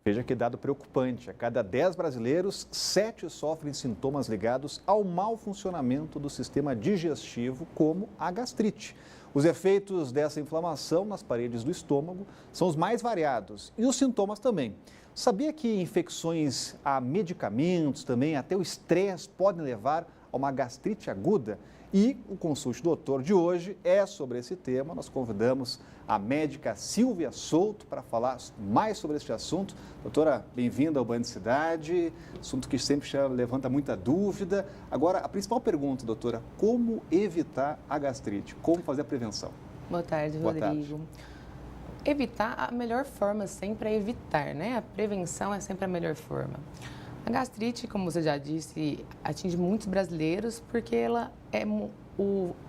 Veja que dado preocupante, a cada 10 brasileiros, 7 sofrem sintomas ligados ao mau funcionamento do sistema digestivo, como a gastrite. Os efeitos dessa inflamação nas paredes do estômago são os mais variados e os sintomas também. Sabia que infecções a medicamentos, também até o estresse, podem levar a uma gastrite aguda? E o Consulte Doutor de hoje é sobre esse tema. Nós convidamos a médica Silvia Souto para falar mais sobre este assunto. Doutora, bem-vinda ao Band Cidade, assunto que sempre levanta muita dúvida. Agora, a principal pergunta, doutora, como evitar a gastrite? Como fazer a prevenção? Boa tarde, Rodrigo. Boa tarde. Evitar, a melhor forma sempre é evitar, né? A prevenção é sempre a melhor forma. A gastrite, como você já disse, atinge muitos brasileiros porque ela é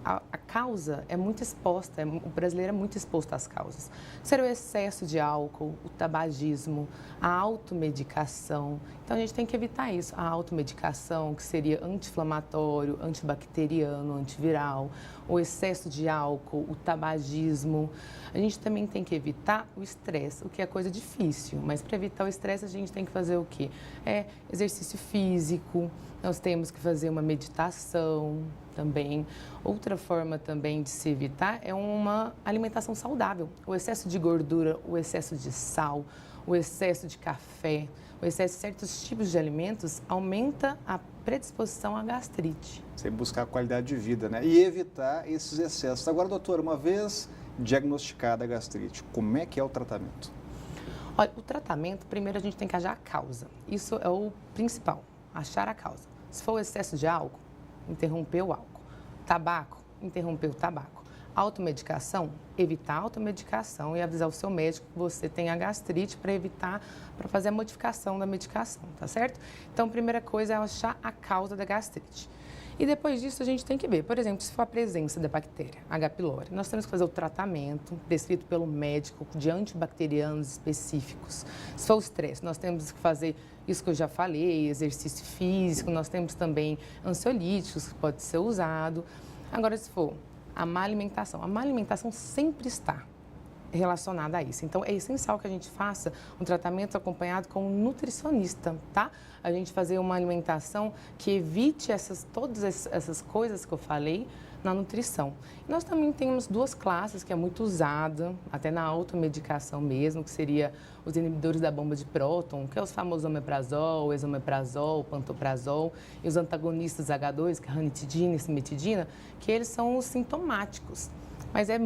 a causa é muito exposta, o brasileiro é muito exposto às causas. Seria o excesso de álcool, o tabagismo, a automedicação. Então, a gente tem que evitar isso. A automedicação, que seria anti-inflamatório, antibacteriano, antiviral, o excesso de álcool, o tabagismo. A gente também tem que evitar o estresse, o que é coisa difícil. Mas para evitar o estresse, a gente tem que fazer o quê? Exercício físico, nós temos que fazer uma meditação também. Outra forma também de se evitar é uma alimentação saudável. O excesso de gordura, o excesso de sal, o excesso de café, o excesso de certos tipos de alimentos aumenta a predisposição à gastrite. Sempre buscar a qualidade de vida, né? E evitar esses excessos. Agora, doutora, uma vez diagnosticada a gastrite, como é que é o tratamento? Olha, o tratamento, primeiro a gente tem que achar a causa. Isso é o principal, achar a causa. Se for o excesso de álcool, interromper o álcool. Tabaco, interromper o tabaco. Automedicação, evitar a automedicação e avisar o seu médico que você tem a gastrite para fazer a modificação da medicação, tá certo? Então, a primeira coisa é achar a causa da gastrite. E depois disso, a gente tem que ver, por exemplo, se for a presença da bactéria, H. pylori, nós temos que fazer o tratamento prescrito pelo médico de antibacterianos específicos. Se for o estresse, nós temos que fazer isso que eu já falei, exercício físico, nós temos também ansiolíticos que pode ser usado. Agora, se for a má alimentação sempre está relacionada a isso. Então, é essencial que a gente faça um tratamento acompanhado com um nutricionista, tá? A gente fazer uma alimentação que evite todas essas coisas que eu falei na nutrição. E nós também temos duas classes que é muito usada, até na automedicação mesmo, que seria os inibidores da bomba de próton, que é os famosos omeprazol, esomeprazol, pantoprazol, e os antagonistas H2, que é ranitidina e cimetidina, que eles são os sintomáticos. Mas é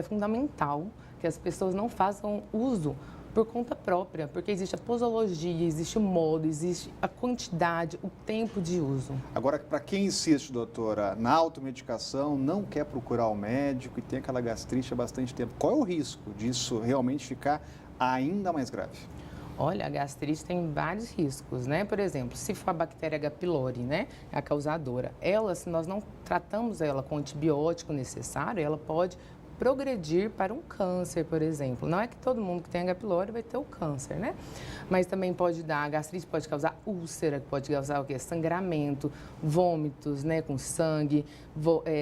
fundamental que as pessoas não façam uso por conta própria, porque existe a posologia, existe o modo, existe a quantidade, o tempo de uso. Agora, para quem insiste, doutora, na automedicação, não quer procurar o médico e tem aquela gastrite há bastante tempo, qual é o risco disso realmente ficar ainda mais grave? Olha, a gastrite tem vários riscos, né? Por exemplo, se for a bactéria H. pylori, né, a causadora, se nós não tratamos ela com o antibiótico necessário, ela pode progredir para um câncer, por exemplo. Não é que todo mundo que tem H. pylori vai ter o câncer, né? Mas também a gastrite pode causar úlcera, pode causar o quê? Sangramento, vômitos, né, com sangue,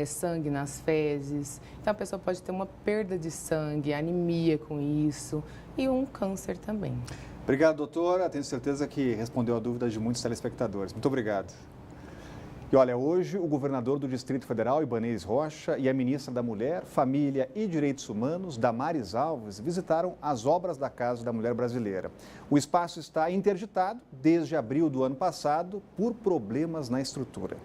sangue nas fezes. Então, a pessoa pode ter uma perda de sangue, anemia com isso e um câncer também. Obrigado, doutora. Tenho certeza que respondeu a dúvida de muitos telespectadores. Muito obrigado. E olha, hoje o governador do Distrito Federal, Ibanez Rocha, e a ministra da Mulher, Família e Direitos Humanos, Damares Alves, visitaram as obras da Casa da Mulher Brasileira. O espaço está interditado desde abril do ano passado por problemas na estrutura.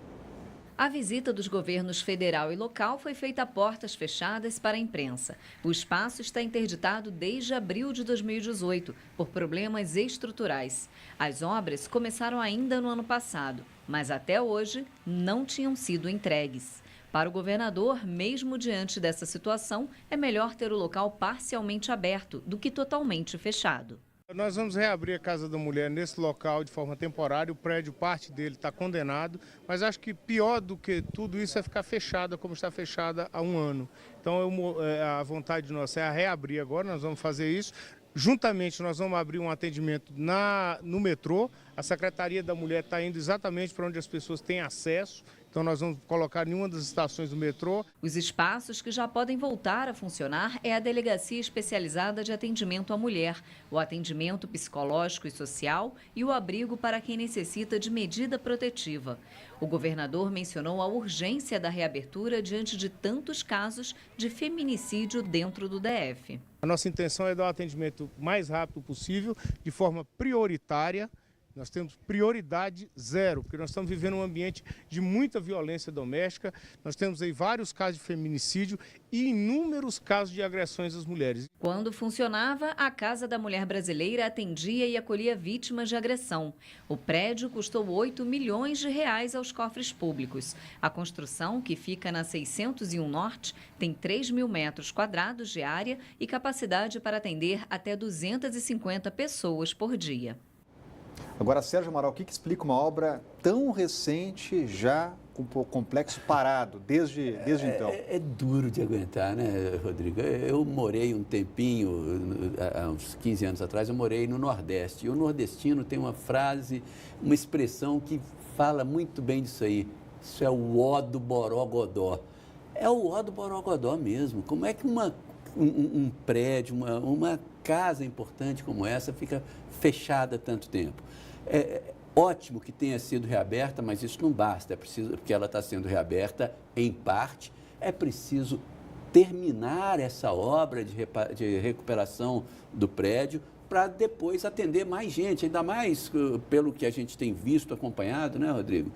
A visita dos governos federal e local foi feita a portas fechadas para a imprensa. O espaço está interditado desde abril de 2018 por problemas estruturais. As obras começaram ainda no ano passado, mas até hoje não tinham sido entregues. Para o governador, mesmo diante dessa situação, é melhor ter o local parcialmente aberto do que totalmente fechado. Nós vamos reabrir a Casa da Mulher nesse local de forma temporária. O prédio, parte dele está condenado, mas acho que pior do que tudo isso é ficar fechada como está fechada há um ano. Então a vontade nossa é reabrir agora, nós vamos fazer isso. Juntamente nós vamos abrir um atendimento no metrô. A Secretaria da Mulher está indo exatamente para onde as pessoas têm acesso. Então nós vamos colocar em uma das estações do metrô. Os espaços que já podem voltar a funcionar é a Delegacia Especializada de Atendimento à Mulher, o atendimento psicológico e social e o abrigo para quem necessita de medida protetiva. O governador mencionou a urgência da reabertura diante de tantos casos de feminicídio dentro do DF. A nossa intenção é dar o atendimento mais rápido possível, de forma prioritária. Nós temos prioridade zero, porque nós estamos vivendo um ambiente de muita violência doméstica. Nós temos aí vários casos de feminicídio e inúmeros casos de agressões às mulheres. Quando funcionava, a Casa da Mulher Brasileira atendia e acolhia vítimas de agressão. O prédio custou 8 milhões de reais aos cofres públicos. A construção, que fica na 601 Norte, tem 3 mil metros quadrados de área e capacidade para atender até 250 pessoas por dia. Agora, Sérgio Amaral, o que explica uma obra tão recente já com o complexo parado desde então? É duro de aguentar, né, Rodrigo? Eu morei um tempinho, há uns 15 anos atrás, eu morei no Nordeste. E o nordestino tem uma frase, uma expressão que fala muito bem disso aí. Isso é o ó do Borogodó. É o ó do Borogodó mesmo. Como é que um prédio, uma casa importante como essa fica fechada há tanto tempo? É ótimo que tenha sido reaberta, mas isso não basta. É preciso, porque ela está sendo reaberta em parte, é preciso terminar essa obra de recuperação do prédio para depois atender mais gente, ainda mais pelo que a gente tem visto, acompanhado, né, Rodrigo?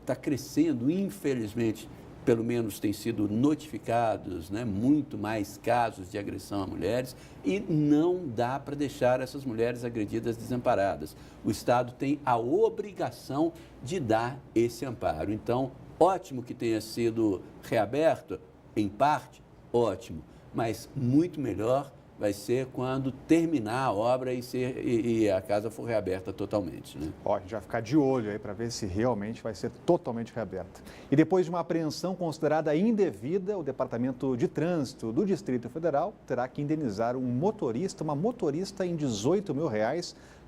Está crescendo, infelizmente, pelo menos tem sido notificados, né, muito mais casos de agressão a mulheres e não dá para deixar essas mulheres agredidas desamparadas. O Estado tem a obrigação de dar esse amparo. Então, ótimo que tenha sido reaberto, em parte, ótimo, mas muito melhor vai ser quando terminar a obra e a casa for reaberta totalmente, né? Ó, a gente vai ficar de olho aí para ver se realmente vai ser totalmente reaberta. E depois de uma apreensão considerada indevida, o Departamento de Trânsito do Distrito Federal terá que indenizar uma motorista em R$18 mil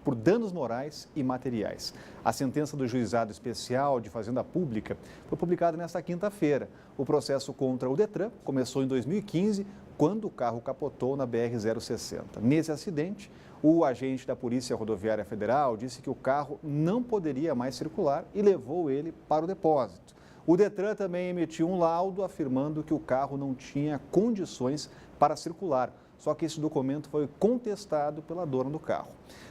por danos morais e materiais. A sentença do Juizado Especial de Fazenda Pública foi publicada nesta quinta-feira. O processo contra o Detran começou em 2015, quando o carro capotou na BR-060. Nesse acidente, o agente da Polícia Rodoviária Federal disse que o carro não poderia mais circular e levou ele para o depósito. O Detran também emitiu um laudo afirmando que o carro não tinha condições para circular, só que esse documento foi contestado pela dona do carro.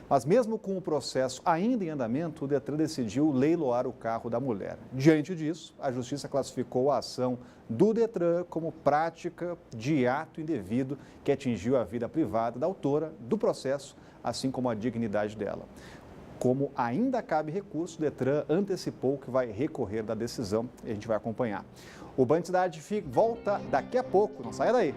Mas mesmo com o processo ainda em andamento, o Detran decidiu leiloar o carro da mulher. Diante disso, a Justiça classificou a ação do Detran como prática de ato indevido que atingiu a vida privada da autora do processo, assim como a dignidade dela. Como ainda cabe recurso, o Detran antecipou que vai recorrer da decisão e a gente vai acompanhar. O Band Cidade volta daqui a pouco, não saia daí.